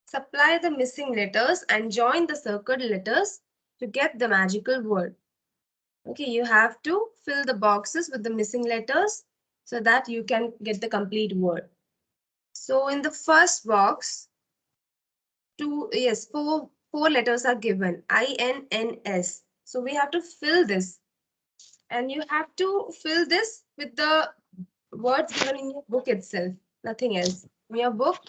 Supply the missing letters and join the circled letters to get the magical word. Okay, you have to fill the boxes with the missing letters so that you can get the complete word. So in the first box, four letters are given, INNS. So we have to fill this, and you have to fill this with the words given in your book itself, nothing else. In your book,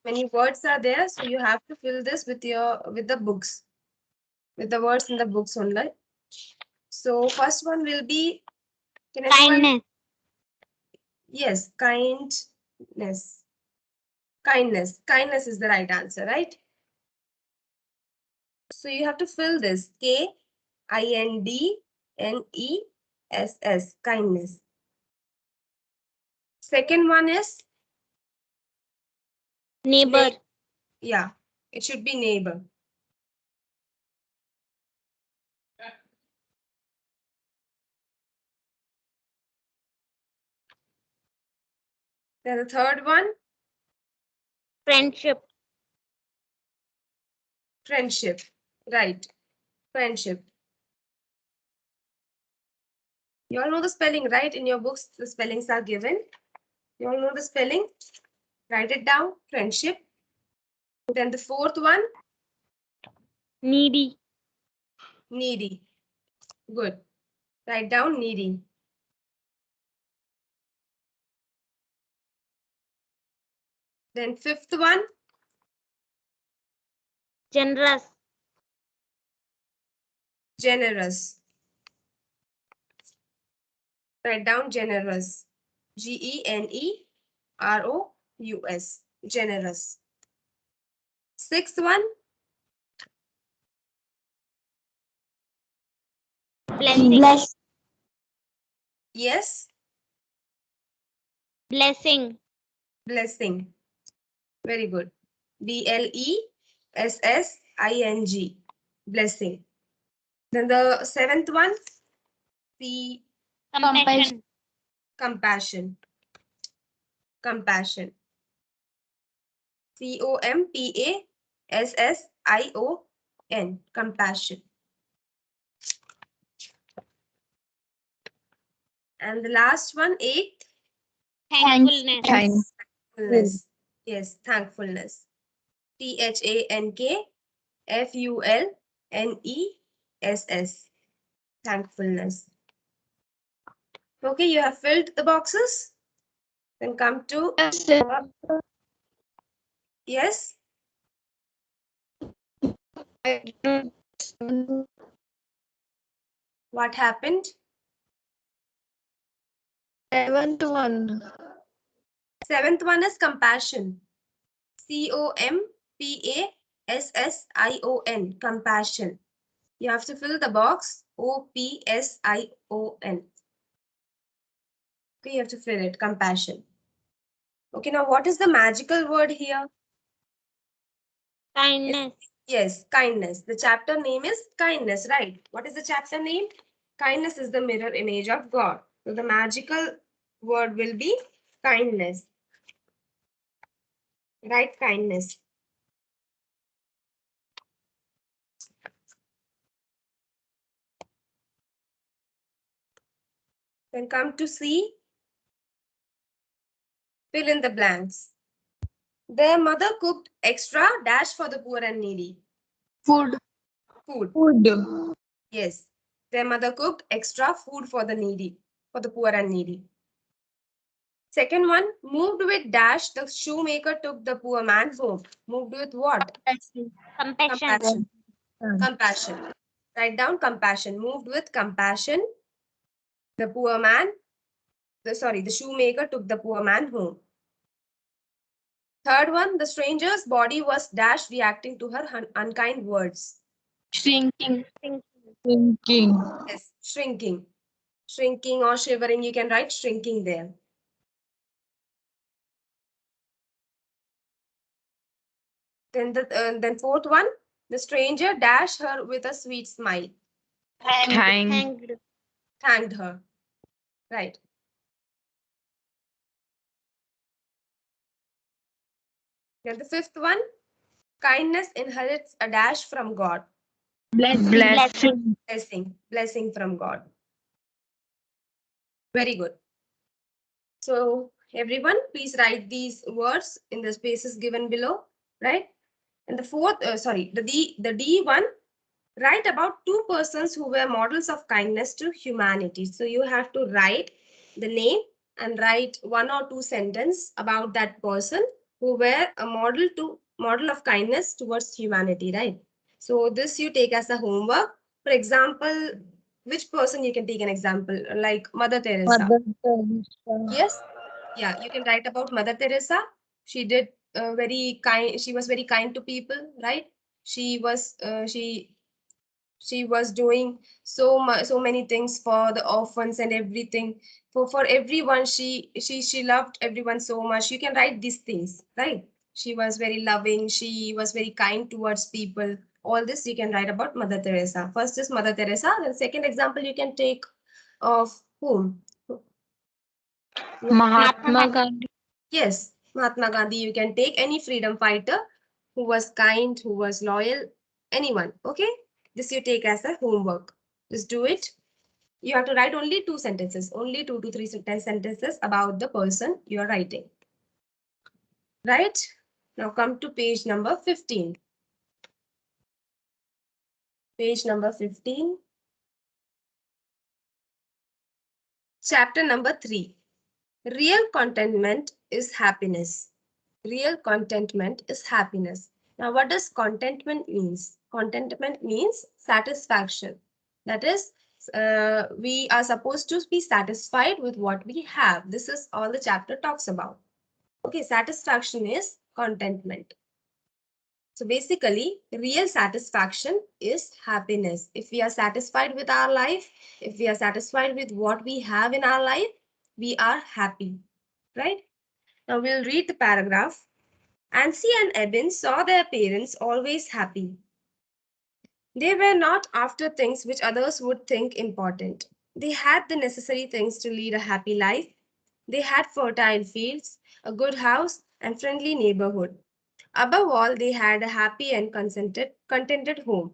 many words are there, so you have to fill this with the books, with the words in the books only. So first one will be, can anyone? Kindness. Yes, kindness. Kindness is the right answer, right? So you have to fill this, KINDNESS, kindness. Second one is Neighbor. yeah, it should be neighbor. Then the third one, Friendship. friendship. Right, friendship. You all know the spelling, right? In your books, the spellings are given. You all know the spelling? Write it down, friendship. Then the fourth one, Needy. needy. Good. Write down needy. Then fifth one, Generous. generous. Write down generous. GENEROUS. Generous. Sixth one, Blessing. yes, Blessing. blessing. Very good. BLESSING. Blessing. Then the seventh one, C, Compassion. compassion. Compassion. COMPASSION. Compassion. And the last one, eighth, Thankfulness. thankfulness. Yes, thankfulness. THANKFULNESS. Thankfulness. Okay, you have filled the boxes. Then come to yes. What happened? Seventh one. Seventh one is compassion. COMPASSION. Compassion. You have to fill the box OPSION. Okay, you have to fill it. Compassion. Okay, now what is the magical word here? Kindness. Yes, kindness. The chapter name is kindness, right? What is the chapter name? Kindness is the mirror image of God. So the magical word will be kindness. Right, kindness. Then come to C. Fill in the blanks. Their mother cooked extra dash for the poor and needy. Food. Food. Food. Yes. Their mother cooked extra food for the needy, for the poor and needy. Second one, moved with dash, the shoemaker took the poor man home. Moved with what? Compassion. Compassion. Compassion. Write down compassion. Moved with compassion. The poor man, the shoemaker took the poor man home. Third one, the stranger's body was dash reacting to her unkind words. Shrinking. Shrinking. Yes, shrinking. Shrinking or shivering, you can write shrinking there. Then fourth one, the stranger dashed her with a sweet smile. Thanked. Thanked her. Right. Then the fifth one, Kindness inherits a dash from God. Blessing. Blessing from God. Very good. So everyone, please write these words in the spaces given below, right? And the fourth, the D1, write about two persons who were models of kindness to humanity. So you have to write the name and write one or two sentences about that person who were a model of kindness towards humanity, right? So this you take as a homework. For example, which person you can take an example, like Mother Teresa. Mother Teresa. Yes, yeah, you can write about Mother Teresa. She did very kind. She was very kind to people, right? She was she was doing so many things for the orphans and everything, for everyone. She loved everyone so much. You can write these things, right? She was very loving, she was very kind towards people. All this you can write about Mother Teresa. First is Mother Teresa, then second example you can take of whom? Mahatma Gandhi. Yes, Mahatma Gandhi. You can take any freedom fighter who was kind, who was loyal, anyone. Okay, this you take as a homework. Just do it. You have to write only two sentences, only 2 to 3 sentences about the person you are writing. Right? Now come to page number 15. Page number 15. Chapter number 3. Real contentment is happiness. Real contentment is happiness. Now, what does contentment means? Contentment means satisfaction. That is, we are supposed to be satisfied with what we have. This is all the chapter talks about. Okay, satisfaction is contentment. So basically, real satisfaction is happiness. If we are satisfied with our life, if we are satisfied with what we have in our life, we are happy, right? Now we'll read the paragraph. Ansi and Eben saw their parents always happy. They were not after things which others would think important. They had the necessary things to lead a happy life. They had fertile fields, a good house, and friendly neighborhood. Above all, they had a happy and contented home.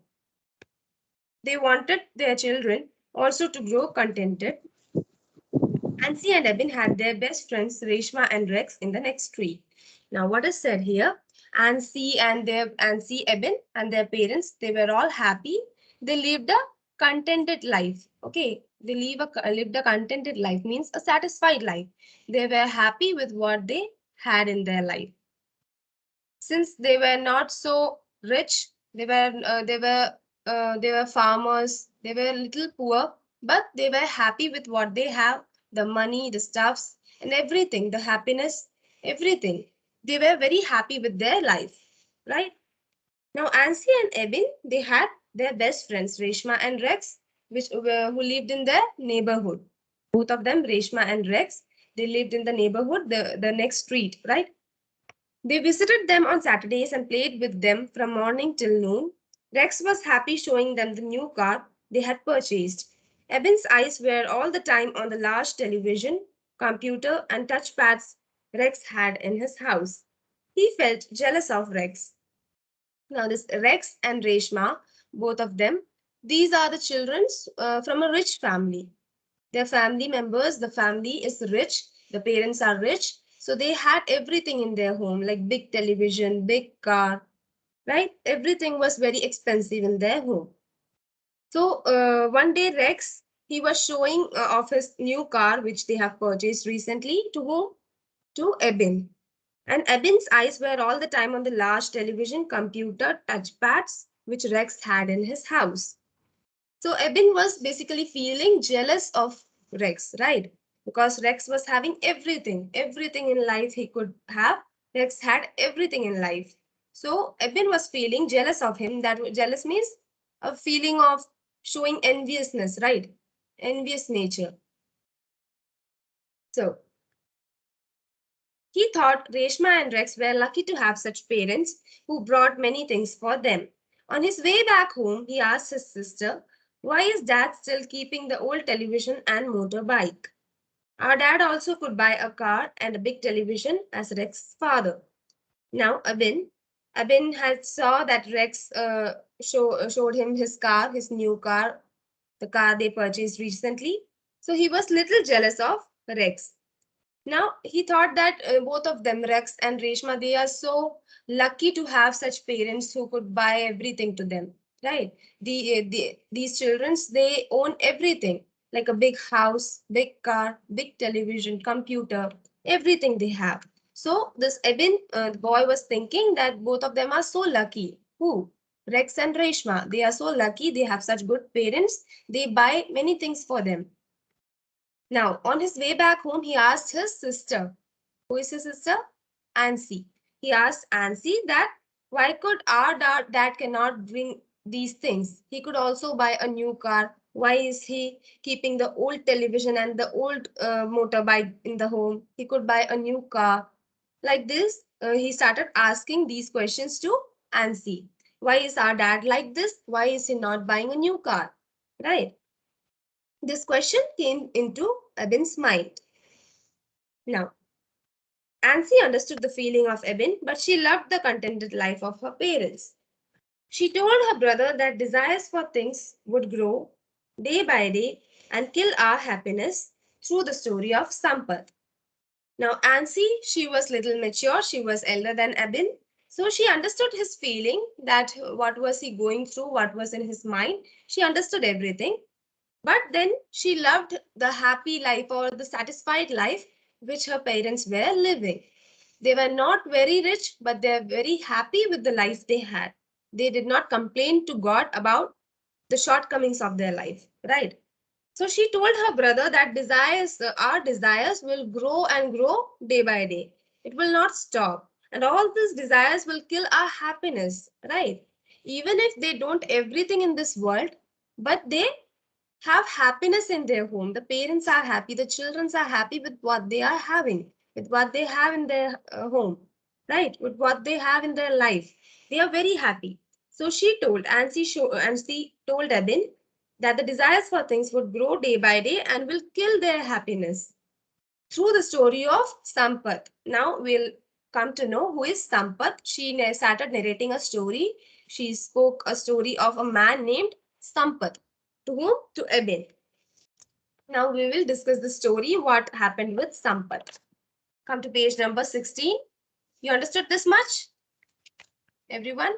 They wanted their children also to grow contented. Nancy and Eben had their best friends Reshma and Rex in the next tree. Now, what is said here? Nancy, Eben, and their parents, they were all happy. They lived a contented life. Okay, lived a contented life means a satisfied life. They were happy with what they had in their life. Since they were not so rich, they were farmers. They were a little poor, but they were happy with what they have, the money, the stuffs, and everything, the happiness, everything. They were very happy with their life, right? Now, Ansi and Ebin, they had their best friends, Reshma and Rex, who lived in their neighborhood. Both of them, Reshma and Rex, they lived in the neighborhood, the next street, right? They visited them on Saturdays and played with them from morning till noon. Rex was happy showing them the new car they had purchased. Eben's eyes were all the time on the large television, computer, and touchpads Rex had in his house. He felt jealous of Rex. Now, this Rex and Reshma, both of them, these are the children from a rich family. Their family members, the family is rich, the parents are rich, so they had everything in their home, like big television, big car, right? Everything was very expensive in their home. So one day Rex, he was showing off his new car which they have purchased recently to whom? To Eben. And Eben's eyes were all the time on the large television, computer, touchpads which Rex had in his house. So Eben was basically feeling jealous of Rex, right? Because Rex was having everything in life he could have. Rex had everything in life. So Eben was feeling jealous of him. That jealous means a feeling of showing enviousness, right? Envious nature. So he thought Reshma and Rex were lucky to have such parents who brought many things for them. On his way back home, he asked his sister, "Why is dad still keeping the old television and motorbike? Our dad also could buy a car and a big television as Rex's father." Now, Abin had saw that Rex showed him his car, his new car, the car they purchased recently. So he was little jealous of Rex. Now he thought that both of them, Rex and Reshma, they are so lucky to have such parents who could buy everything to them, right? These childrens, they own everything, like a big house, big car, big television, computer, everything they have. So this Ebin, the boy, was thinking that both of them are so lucky. Who? Rex and Reshma. They are so lucky. They have such good parents. They buy many things for them. Now, on his way back home, he asked his sister. Who is his sister? Ansi. He asked Ansi that why could our dad cannot bring these things? He could also buy a new car. Why is he keeping the old television and the old motorbike in the home? He could buy a new car. Like this, he started asking these questions to Ansi. Why is our dad like this? Why is he not buying a new car? Right? This question came into Ebin's mind. Now, Ansi understood the feeling of Ebin, but she loved the contented life of her parents. She told her brother that desires for things would grow day by day and kill our happiness through the story of Sampath. Now, Ansi, she was little mature, she was elder than Ebin, so she understood his feeling that what was he going through, what was in his mind. She understood everything. But then she loved the happy life or the satisfied life which her parents were living. They were not very rich, but they were very happy with the life they had. They did not complain to God about the shortcomings of their life, right? So she told her brother that our desires will grow and grow day by day. It will not stop. And all these desires will kill our happiness, right? Even if they don't everything in this world, but they have happiness in their home. The parents are happy, the children are happy with what they are having, with what they have in their home, right? With what they have in their life. They are very happy. So she told, and she told Ebin that the desires for things would grow day by day and will kill their happiness through the story of Sampath. Now we'll come to know who is Sampath. She started narrating a story. She spoke a story of a man named Sampath. To whom? To Ebin. Now we will discuss the story, what happened with Sampath. Come to page number 16. You understood this much? Everyone?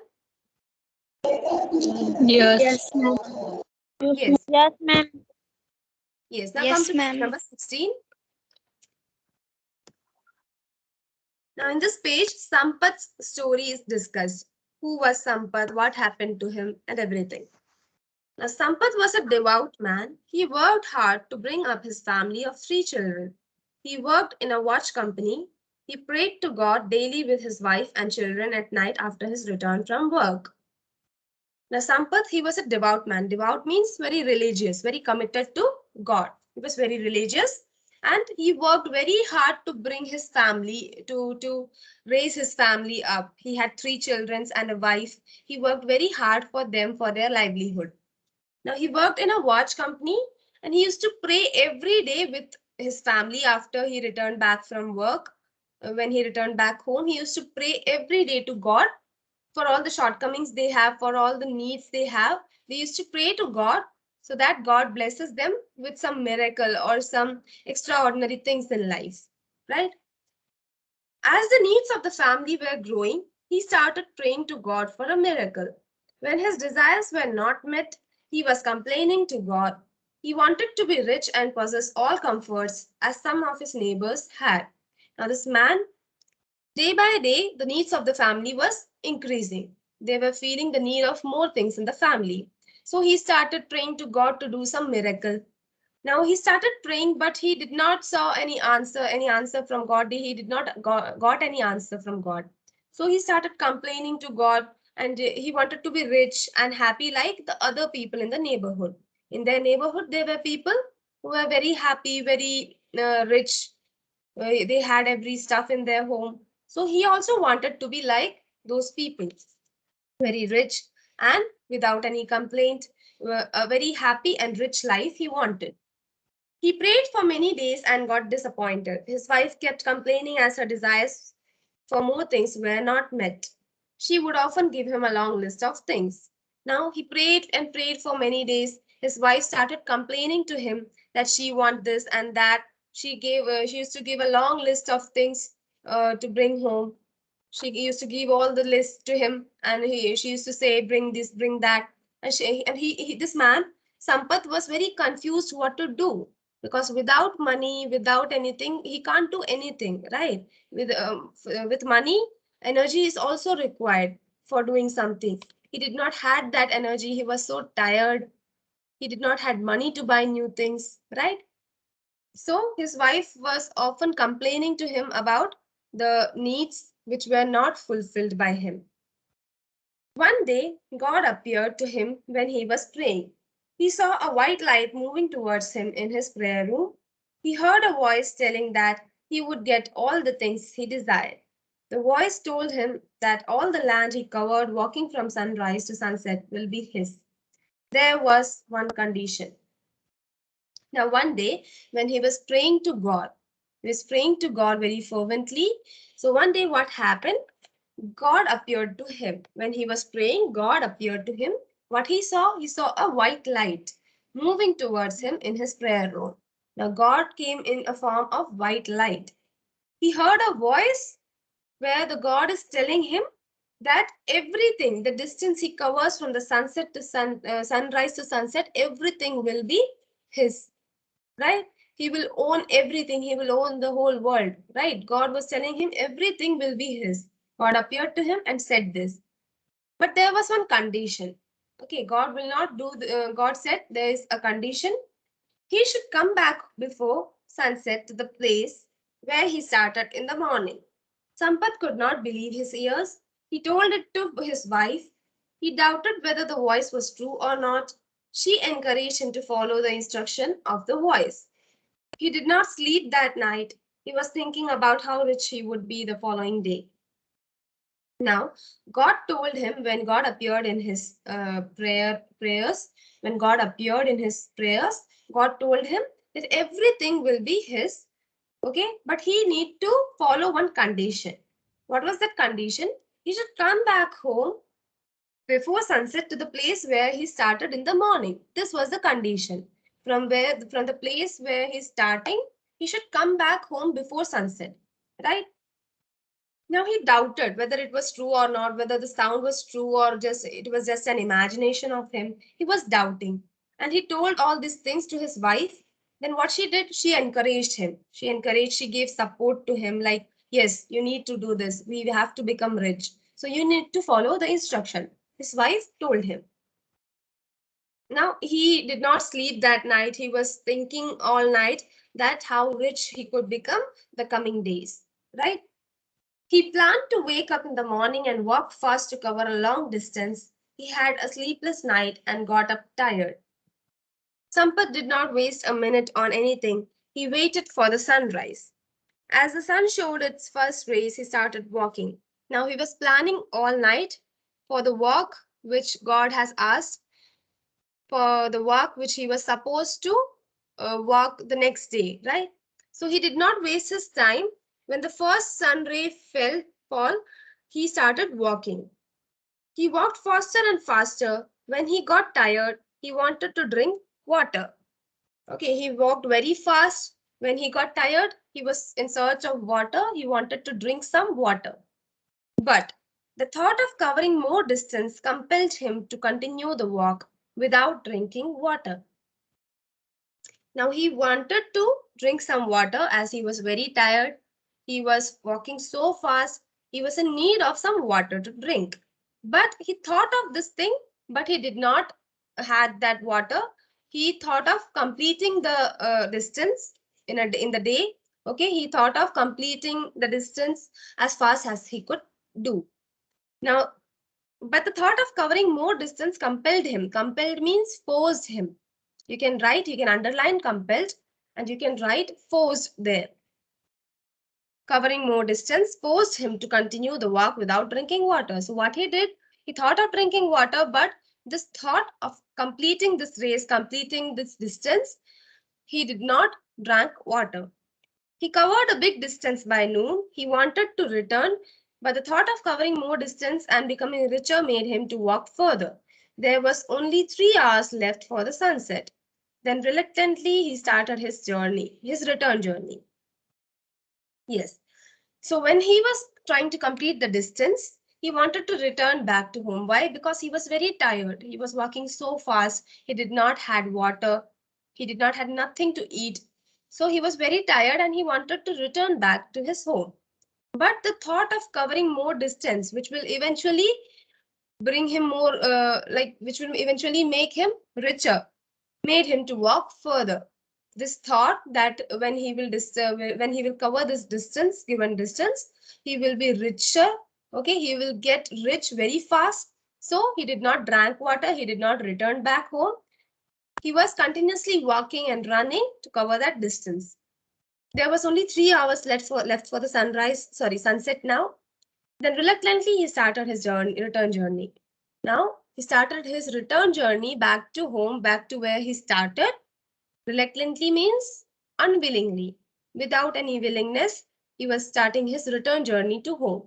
Yes. Yes. Yes, ma'am. Yes. Now come Yes, to page ma'am. number 16. Now in this page, Sampath's story is discussed. Who was Sampath? What happened to him? And everything. Now Sampath was a devout man. He worked hard to bring up his family of 3 children. He worked in a watch company. He prayed to God daily with his wife and children at night after his return from work. Now, Sampath, he was a devout man. Devout means very religious, very committed to God. He was very religious and he worked very hard to bring his family, to raise his family up. He had 3 children and a wife. He worked very hard for them for their livelihood. Now, he worked in a watch company and he used to pray every day with his family after he returned back from work. When he returned back home, he used to pray every day to God for all the shortcomings they have, for all the needs they have. They used to pray to God so that God blesses them with some miracle or some extraordinary things in life, right? As the needs of the family were growing, he started praying to God for a miracle. When his desires were not met, he was complaining to God. He wanted to be rich and possess all comforts as some of his neighbors had. Now, this man, day by day, the needs of the family was increasing. They were feeling the need of more things in the family. So he started praying to God to do some miracle. Now he started praying, but he did not saw any answer from God. He did not got any answer from God. So he started complaining to God, and he wanted to be rich and happy like the other people in the neighborhood. In their neighborhood, there were people who were very happy, very rich. They had every stuff in their home. So he also wanted to be like those people, very rich and without any complaint, a very happy and rich life he wanted. He prayed for many days and got disappointed. His wife kept complaining as her desires for more things were not met. She would often give him a long list of things. Now he prayed and prayed for many days. His wife started complaining to him that she want this and that. She used to give a long list of things to bring home. She used to give all the list to him, and she used to say, "Bring this, bring that." And this man Sampath was very confused what to do, because without money, without anything, he can't do anything, right? With money, energy is also required for doing something. He did not had that energy. He was so tired. He did not had money to buy new things, right? So his wife was often complaining to him about the needs which were not fulfilled by him. One day, God appeared to him when he was praying. He saw a white light moving towards him in his prayer room. He heard a voice telling that he would get all the things he desired. The voice told him that all the land he covered walking from sunrise to sunset will be his. There was one condition. Now, one day, when he was praying to God, he was praying to God very fervently. So, one day, what happened? God appeared to him. When he was praying, God appeared to him. What he saw a white light moving towards him in his prayer room. Now, God came in a form of white light. He heard a voice where the God is telling him that everything, the distance he covers from the sunset to sunrise to sunset, everything will be his, right? He will own everything. He will own the whole world, right? God was telling him everything will be his. God appeared to him and said this. But there was one condition. Okay, God will not do, God said there is a condition. He should come back before sunset to the place where he started in the morning. Sampath could not believe his ears. He told it to his wife. He doubted whether the voice was true or not. She encouraged him to follow the instruction of the voice. He did not sleep that night. He was thinking about how rich he would be the following day. Now, God told him when God appeared in his prayers, when God appeared in his prayers, God told him that everything will be his, okay? But he need to follow one condition. What was that condition? He should come back home before sunset to the place where he started in the morning. This was the condition. From the place where he's starting, he should come back home before sunset, right? Now he doubted whether it was true or not, whether the sound was true or just it was just an imagination of him. He was doubting. And he told all these things to his wife. Then what she did, she encouraged him. She gave support to him, like, yes, you need to do this. We have to become rich. So you need to follow the instruction. His wife told him. Now he did not sleep that night. He was thinking all night that how rich he could become the coming days, right? He planned to wake up in the morning and walk fast to cover a long distance. He had a sleepless night and got up tired. Sampath did not waste a minute on anything. He waited for the sunrise. As the sun showed its first rays, he started walking. Now he was planning all night for the walk which God has asked, for the walk which he was supposed to walk the next day, right? So he did not waste his time. When the first sun ray fall, he started walking. He walked faster and faster. When he got tired, he wanted to drink water. Okay, he walked very fast. When he got tired, he was in search of water. He wanted to drink some water. But the thought of covering more distance compelled him to continue the walk without drinking water. Now he wanted to drink some water as he was very tired. He was walking so fast. He was in need of some water to drink. But he thought of this thing, but he did not had that water. He thought of completing the distance in the day. Okay, he thought of completing the distance as fast as he could do. Now, but the thought of covering more distance compelled him. Compelled means forced him. You can write, you can underline compelled, and you can write forced there. Covering more distance forced him to continue the walk without drinking water. So what he did, he thought of drinking water, but this thought of completing this race, completing this distance, he did not drink water. He covered a big distance by noon. He wanted to return. But the thought of covering more distance and becoming richer made him to walk further. There was only 3 hours left for the sunset. Then reluctantly he started his journey, his return journey. Yes. So when he was trying to complete the distance, he wanted to return back to home. Why? Because he was very tired. He was walking so fast. He did not had water. He did not had nothing to eat. So he was very tired and he wanted to return back to his home. But the thought of covering more distance, which will eventually bring him more, which will eventually make him richer, made him to walk further. This thought that when he will cover this distance, given distance, he will be richer. Okay, he will get rich very fast. So he did not drink water. He did not return back home. He was continuously walking and running to cover that distance. There was only 3 hours left for the sunset now. Then reluctantly he started his return journey. Now he started his return journey back to home, back to where he started. Reluctantly means unwillingly. Without any willingness, he was starting his return journey to home.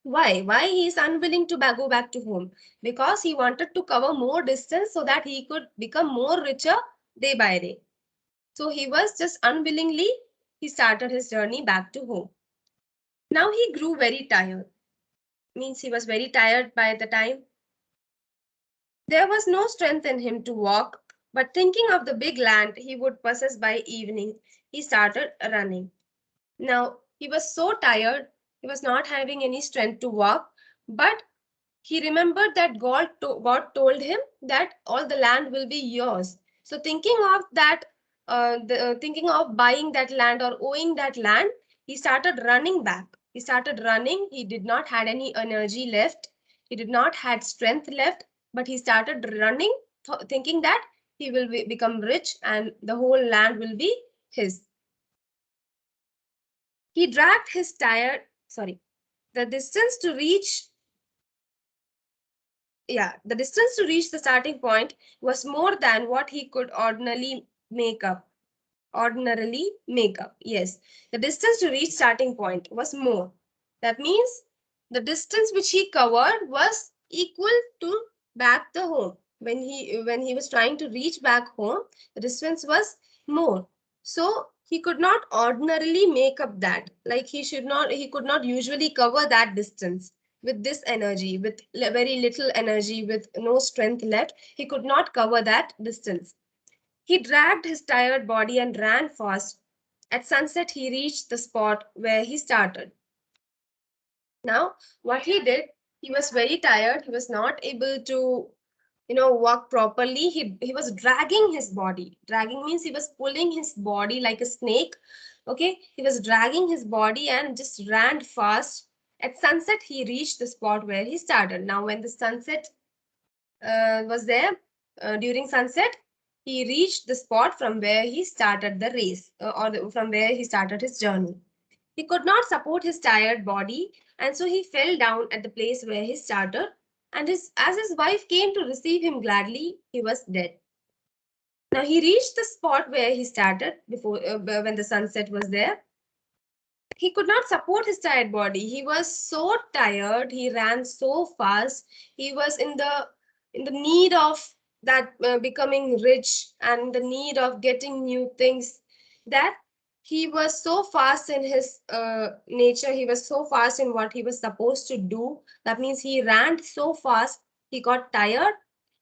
Why? Why he is unwilling to go back to home? Because he wanted to cover more distance so that he could become more richer day by day. So he was just unwillingly, he started his journey back to home. Now he grew very tired. Means he was very tired by the time. There was no strength in him to walk, but thinking of the big land he would possess by evening, he started running. Now, he was so tired, he was not having any strength to walk, but he remembered that God told him that all the land will be yours. So, thinking of buying that land or owing that land, he started running back. He started running. He did not had any energy left. He did not had strength left, but he started running, thinking that he will become rich and the whole land will be his. He dragged his tired, sorry, the distance to reach, the distance to reach the starting point was more than what he could make up. Ordinarily make up. Yes, the distance to reach starting point was more. That means the distance which he covered was equal to back the home. When he was trying to reach back home, the distance was more. So he could not ordinarily make up that. Like he could not usually cover that distance with this energy, with very little energy, with no strength left. He could not cover that distance. He dragged his tired body and ran fast. At sunset, he reached the spot where he started. Now, what he did, he was very tired. He was not able to, walk properly. He was dragging his body. Dragging means he was pulling his body like a snake. Okay, he was dragging his body and just ran fast. At sunset, he reached the spot where he started. Now, when the sunset was there, during sunset, he reached the spot from where he started the race, from where he started his journey. He could not support his tired body, and so he fell down at the place where he started. And as his wife came to receive him gladly, he was dead. Now he reached the spot where he started before when the sunset was there. He could not support his tired body. He was so tired. He ran so fast. He was in the need of that becoming rich and the need of getting new things, that he was so fast in his nature. He was so fast in what he was supposed to do. That means he ran so fast. He got tired.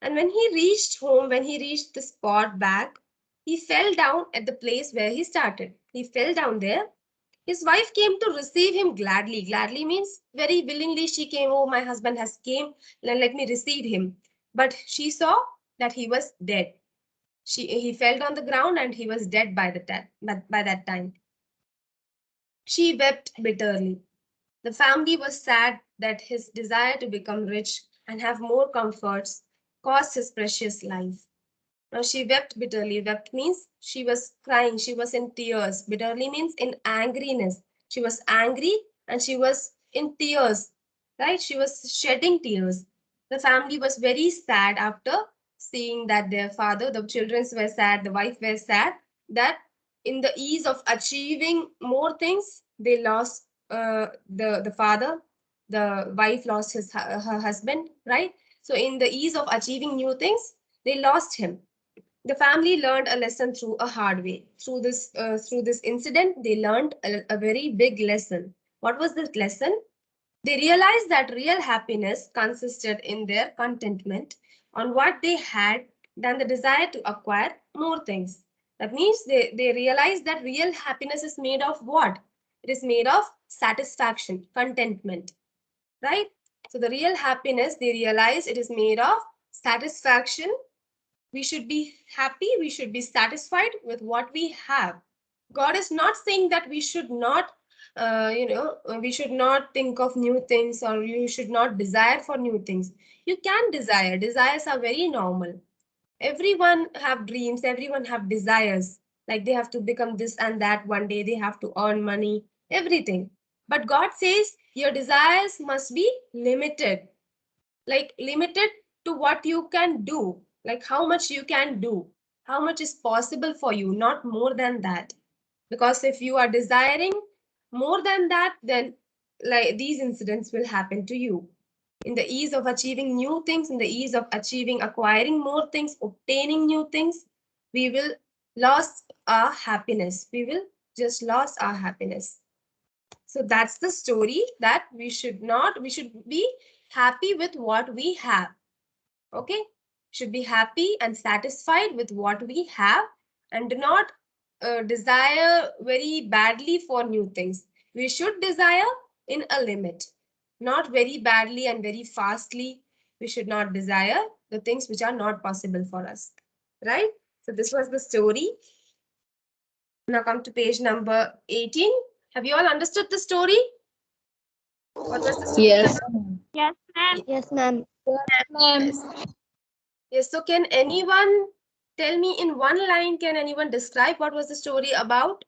And when he reached home, when he reached the spot back, he fell down at the place where he started. He fell down there. His wife came to receive him gladly. Gladly means very willingly she came. Oh, my husband has came. Let me receive him. But she saw that he was dead. He fell on the ground and he was dead by that time. She wept bitterly. The family was sad that his desire to become rich and have more comforts cost his precious life. Now she wept bitterly. Wept means she was crying. She was in tears. Bitterly means in angriness. She was angry and she was in tears, right? She was shedding tears. The family was very sad after seeing that their father, the children were sad, the wife were sad, that in the ease of achieving more things, they lost the father, the wife lost her husband, right? So in the ease of achieving new things, they lost him. The family learned a lesson through a hard way. Through this incident, they learned a very big lesson. What was this lesson? They realized that real happiness consisted in their contentment on what they had than the desire to acquire more things. That means they realized that real happiness is made of what? It is made of satisfaction, contentment, right? So the real happiness, they realized it is made of satisfaction. We should be happy, we should be satisfied with what we have. God is not saying that we should not we should not think of new things, or you should not desire for new things. You can desire. Desires are very normal. Everyone have dreams, everyone have desires, like they have to become this and that one day, they have to earn money, everything. But God says your desires must be limited, like limited to what you can do, like how much you can do, how much is possible for you, not more than that. Because if you are desiring more than that, then like these incidents will happen to you. In the ease of achieving new things, in the ease of achieving acquiring more things, obtaining new things, we will lose our happiness, we will just lose our happiness. So that's the story, that we should be happy with what we have. Okay, should be happy and satisfied with what we have, and do not desire very badly for new things. We should desire in a limit, not very badly and very fastly. We should not desire the things which are not possible for us, right? So this was the story. Now come to page number 18. Have you all understood the story? What was the story Yes. about? Yes, ma'am. Yes, ma'am. Yes, ma'am. Yes. Yes, so can anyone tell me in one line, can anyone describe what was the story about?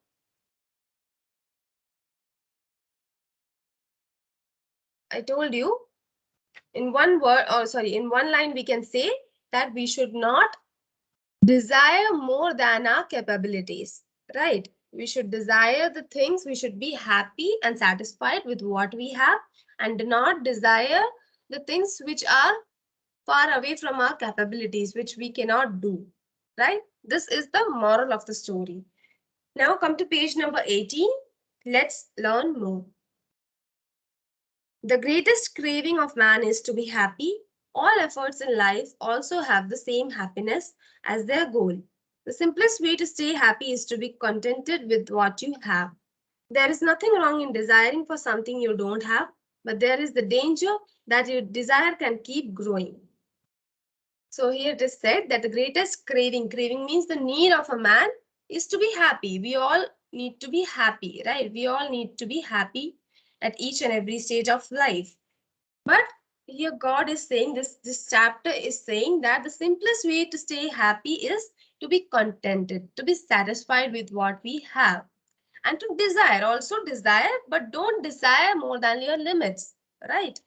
I told you in one word, or sorry, in one line, we can say that we should not desire more than our capabilities, right? We should desire the things, we should be happy and satisfied with what we have, and do not desire the things which are far away from our capabilities, which we cannot do, right? This is the moral of the story. Now come to page number 18. Let's learn more. The greatest craving of man is to be happy. All efforts in life also have the same happiness as their goal. The simplest way to stay happy is to be contented with what you have. There is nothing wrong in desiring for something you don't have, but there is the danger that your desire can keep growing. So here it is said that the greatest craving means the need of a man is to be happy. We all need to be happy, right? We all need to be happy at each and every stage of life. But here God is saying, this chapter is saying that the simplest way to stay happy is to be contented, to be satisfied with what we have, and to desire, also desire, but don't desire more than your limits, right?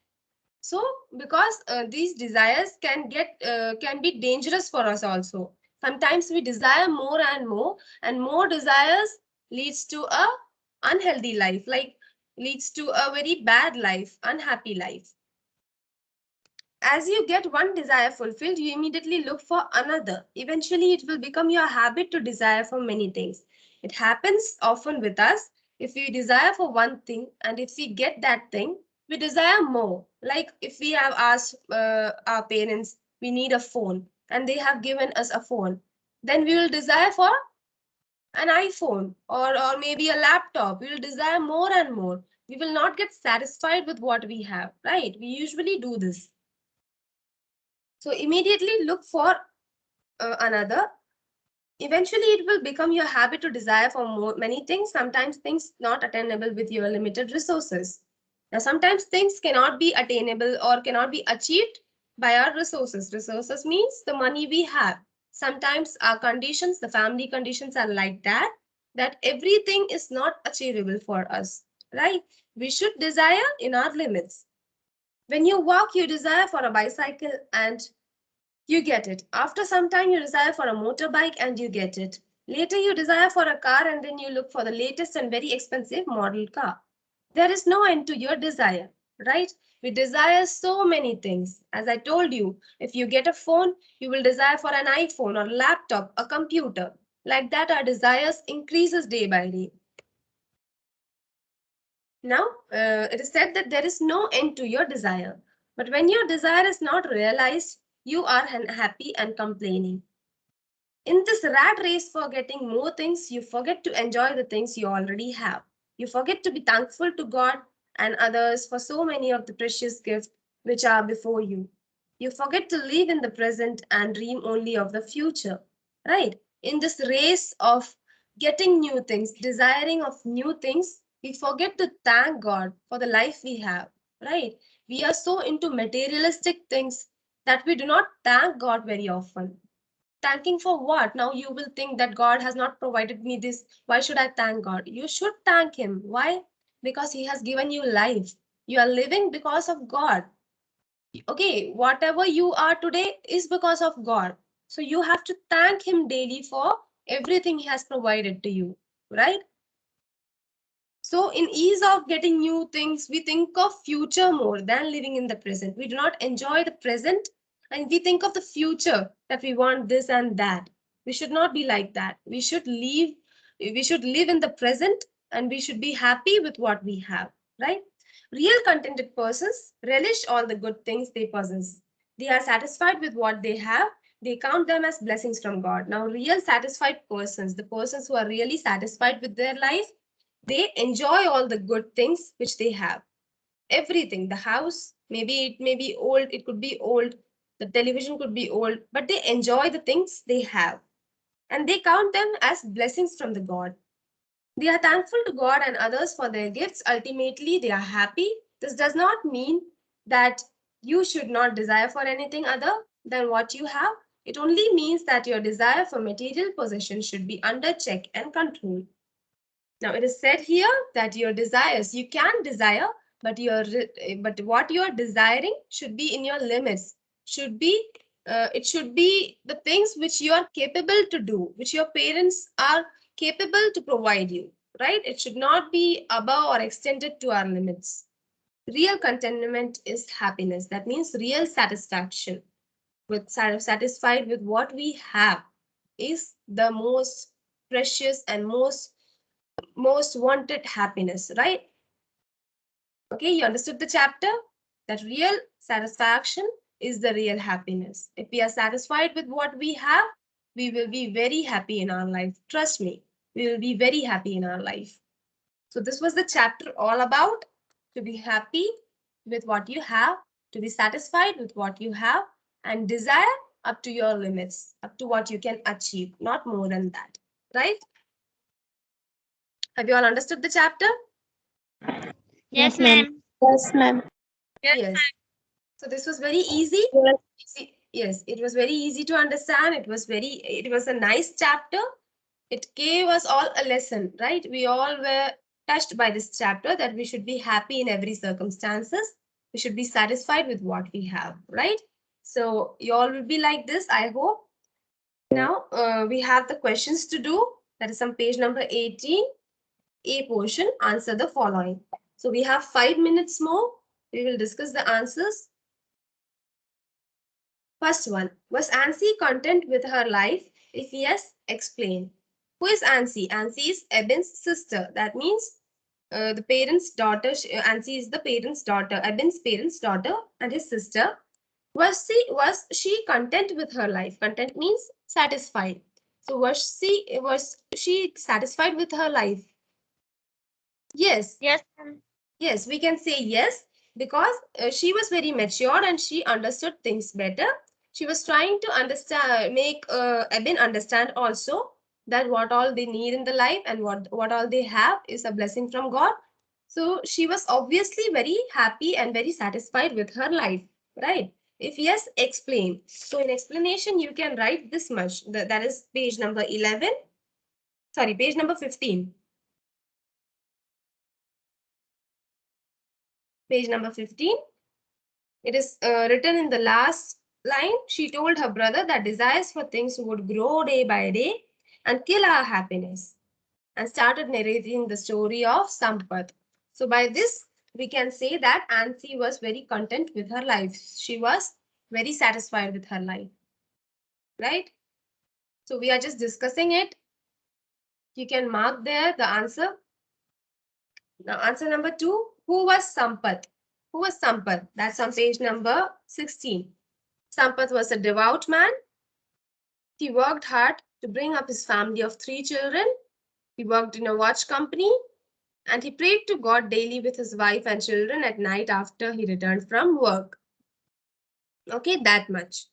So because these desires can be dangerous for us also. Sometimes we desire more and more desires leads to a unhealthy life, like leads to a very bad life, unhappy life. As you get one desire fulfilled, you immediately look for another. Eventually, it will become your habit to desire for many things. It happens often with us. If we desire for one thing and if we get that thing, we desire more. Like if we have asked our parents, we need a phone, and they have given us a phone, then we will desire for an iPhone, or maybe a laptop. We will desire more and more. We will not get satisfied with what we have, right? We usually do this. So immediately look for another. Eventually, it will become your habit to desire for many things, sometimes things not attainable with your limited resources. Now, sometimes things cannot be attainable or cannot be achieved by our resources. Resources means the money we have. Sometimes our conditions, the family conditions are like that, that everything is not achievable for us, right? We should desire in our limits. When you walk, you desire for a bicycle and you get it. After some time, you desire for a motorbike and you get it. Later, you desire for a car and then you look for the latest and very expensive model car. There is no end to your desire, right? We desire so many things. As I told you, if you get a phone, you will desire for an iPhone or laptop, a computer. Like that, our desires increases day by day. Now, it is said that there is no end to your desire. But when your desire is not realized, you are unhappy and complaining. In this rat race for getting more things, you forget to enjoy the things you already have. You forget to be thankful to God and others for so many of the precious gifts which are before you. You forget to live in the present and dream only of the future, right? In this race of getting new things, desiring of new things, we forget to thank God for the life we have, right? We are so into materialistic things that we do not thank God very often. Thanking for what? Now you will think that God has not provided me this. Why should I thank God? You should thank Him. Why? Because He has given you life. You are living because of God. Okay, whatever you are today is because of God. So you have to thank Him daily for everything He has provided to you, right? So in ease of getting new things, we think of future more than living in the present. We do not enjoy the present and we think of the future that we want this and that. We should not be like that. We should live in the present and we should be happy with what we have, right? Real contented persons relish all the good things they possess. They are satisfied with what they have. They count them as blessings from God. Now, real satisfied persons, the persons who are really satisfied with their life, they enjoy all the good things which they have. Everything, the house, maybe it may be old, it could be old, the television could be old, but they enjoy the things they have and they count them as blessings from the God. They are thankful to God and others for their gifts. Ultimately, they are happy. This does not mean that you should not desire for anything other than what you have. It only means that your desire for material possession should be under check and control. Now it is said here that your desires, you can desire, but what you are desiring should be in your limits. It should be the things which you are capable to do, which your parents are capable to provide you, right? It should not be above or extended to our limits. Real contentment is happiness. That means real satisfaction with satisfied with what we have is the most precious and most wanted happiness, right? Okay, you understood the chapter? That real satisfaction is the real happiness. If we are satisfied with what we have, we will be very happy in our life. Trust me, we will be very happy in our life. So, this was the chapter all about to be happy with what you have, to be satisfied with what you have, and desire up to your limits, up to what you can achieve, not more than that, right? Have you all understood the chapter? Yes, ma'am. Yes, ma'am. Yes. So this was very easy. Yes, it was very easy to understand. It was a nice chapter. It gave us all a lesson, right? We all were touched by this chapter that we should be happy in every circumstances. We should be satisfied with what we have, right? So you all will be like this, I hope. Now we have the questions to do. That is on page number 18. A portion, answer the following. So we have 5 minutes more. We will discuss the answers. First one, was Ansi content with her life? If yes, explain. Who is Ansi? Ansi is Eben's sister. That means the parent's daughter. Ansi is the parent's daughter. Eben's parent's daughter and his sister. Was she content with her life? Content means satisfied. So was she satisfied with her life? Yes. Yes, ma'am. Yes, we can say yes because she was very mature and she understood things better. She was trying to understand, make Eben understand also that what all they need in the life and what all they have is a blessing from God. So she was obviously very happy and very satisfied with her life, right? If yes, explain. So in explanation, you can write this much. That is page number 11. Sorry, page number 15. Page number 15. It is written in the last line. She told her brother that desires for things would grow day by day and kill our happiness, and started narrating the story of Sampath. So by this, we can say that Ansi was very content with her life. She was very satisfied with her life, right? So we are just discussing it. You can mark there the answer. Now answer number 2, who was Sampath? Who was Sampath? That's on page number 16. Sampath was a devout man. He worked hard to bring up his family of 3 children. He worked in a watch company and he prayed to God daily with his wife and children at night after he returned from work. Okay, that much.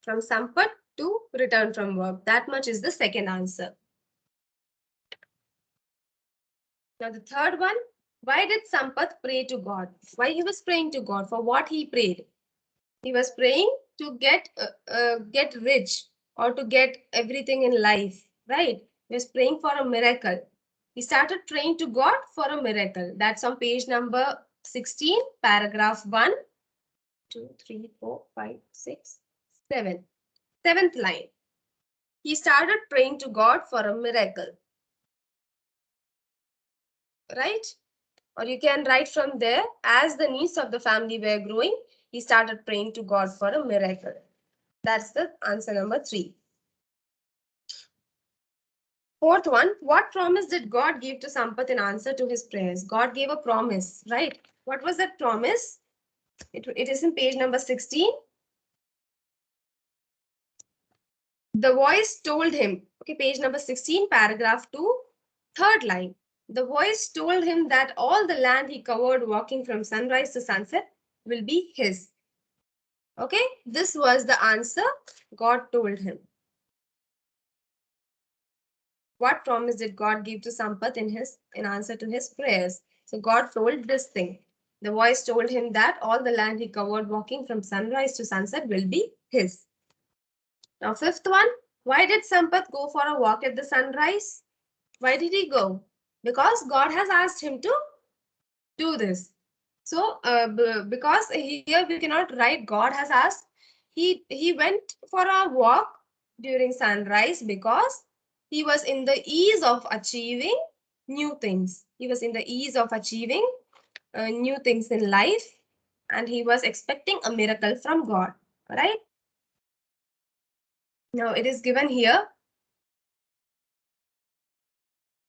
From Sampath to return from work. That much is the second answer. Now the third one, why did Sampath pray to God? Why he was praying to God? For what he prayed? He was praying to get rich or to get everything in life, right? He was praying for a miracle. He started praying to God for a miracle. That's on page number 16, paragraph 1, 2, 3, 4, 5, 6, 7. Seventh line. He started praying to God for a miracle. Right? Or you can write from there, as the needs of the family were growing, he started praying to God for a miracle. That's the answer number 3. Fourth one, what promise did God give to Sampath in answer to his prayers? God gave a promise, right? What was that promise? It is in page number 16. The voice told him, okay, page number 16, paragraph 2, third line. The voice told him that all the land he covered walking from sunrise to sunset will be his. Okay, this was the answer God told him. What promise did God give to Sampath in answer to his prayers? So God told this thing. The voice told him that all the land he covered walking from sunrise to sunset will be his. Now fifth one, why did Sampath go for a walk at the sunrise? Why did he go? Because God has asked him to do this. So because here we cannot write God has asked. He went for a walk during sunrise because he was in the ease of achieving new things. He was in the ease of achieving new things in life, and he was expecting a miracle from God. Right? Now it is given here.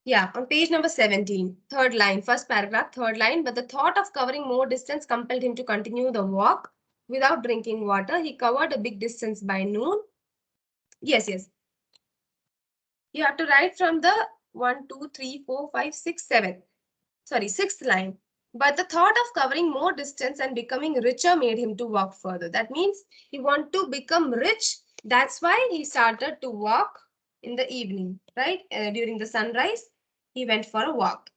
Yeah, on page number 17, third line, first paragraph, third line. But the thought of covering more distance compelled him to continue the walk without drinking water. He covered a big distance by noon. Yes, yes. You have to write from the 1, 2, 3, 4, 5, 6, 7. Sorry, sixth line. But the thought of covering more distance and becoming richer made him to walk further. That means he want to become rich. That's why he started to walk in the evening, right? During the sunrise, he went for a walk.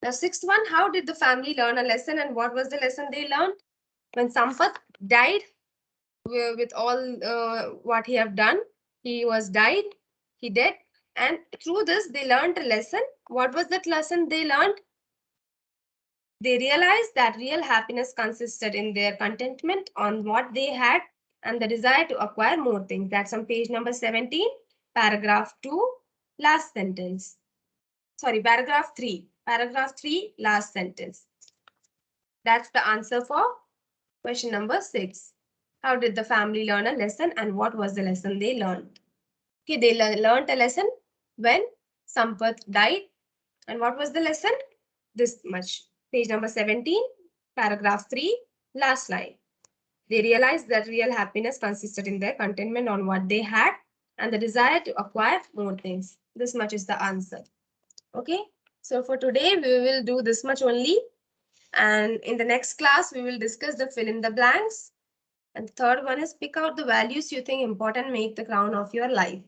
Now, sixth one, how did the family learn a lesson and what was the lesson they learned? When Sampath died with all what he have done, he was died, he dead, and through this they learned a lesson. What was that lesson they learned? They realized that real happiness consisted in their contentment on what they had and the desire to acquire more things. That's on page number 17, paragraph 2, last sentence. Sorry, paragraph 3. Paragraph 3, last sentence. That's the answer for question number 6. How did the family learn a lesson and what was the lesson they learned? Okay, they learned a lesson when Sampath died. And what was the lesson? This much. Page number 17, paragraph 3, last line. They realized that real happiness consisted in their contentment on what they had and the desire to acquire more things. This much is the answer. Okay, so for today, we will do this much only. And in the next class, we will discuss the fill in the blanks. And the third one is pick out the values you think important, make the crown of your life.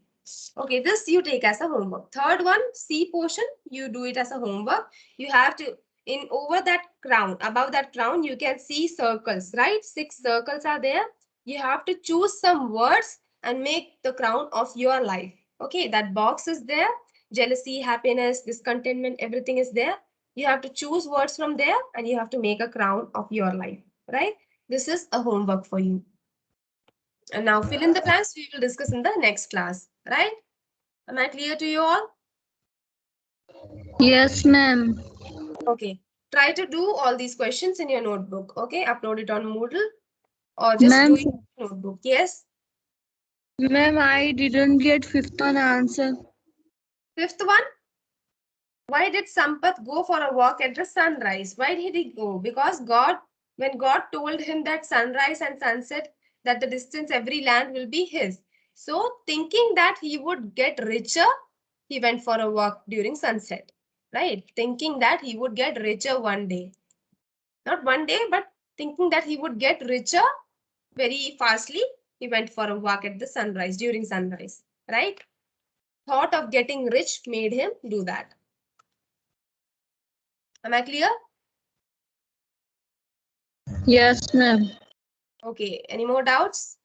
Okay, this you take as a homework. Third one, C portion, you do it as a homework. You have to, in over that crown, above that crown, you can see circles, right? 6 circles are there. You have to choose some words and make the crown of your life. Okay, that box is there. Jealousy, happiness, discontentment, everything is there. You have to choose words from there and you have to make a crown of your life, right? This is a homework for you. And now fill in the blanks we will discuss in the next class, right? Am I clear to you all? Yes, ma'am. Okay. try to do all these questions in your notebook. Okay, upload it on Moodle or just Ma'am, do it in your notebook. Yes. ma'am, I didn't get fifth one answer. Fifth one. Why did Sampath go for a walk at the sunrise? Why did he go? Because when God told him that sunrise and sunset, that the distance every land will be his. So thinking that he would get richer, he went for a walk during sunset. Right? Thinking that he would get richer one day. Not one day, but thinking that he would get richer very fastly, he went for a walk at the sunrise, during sunrise. Right? Thought of getting rich made him do that. Am I clear? Yes, ma'am. Okay, any more doubts?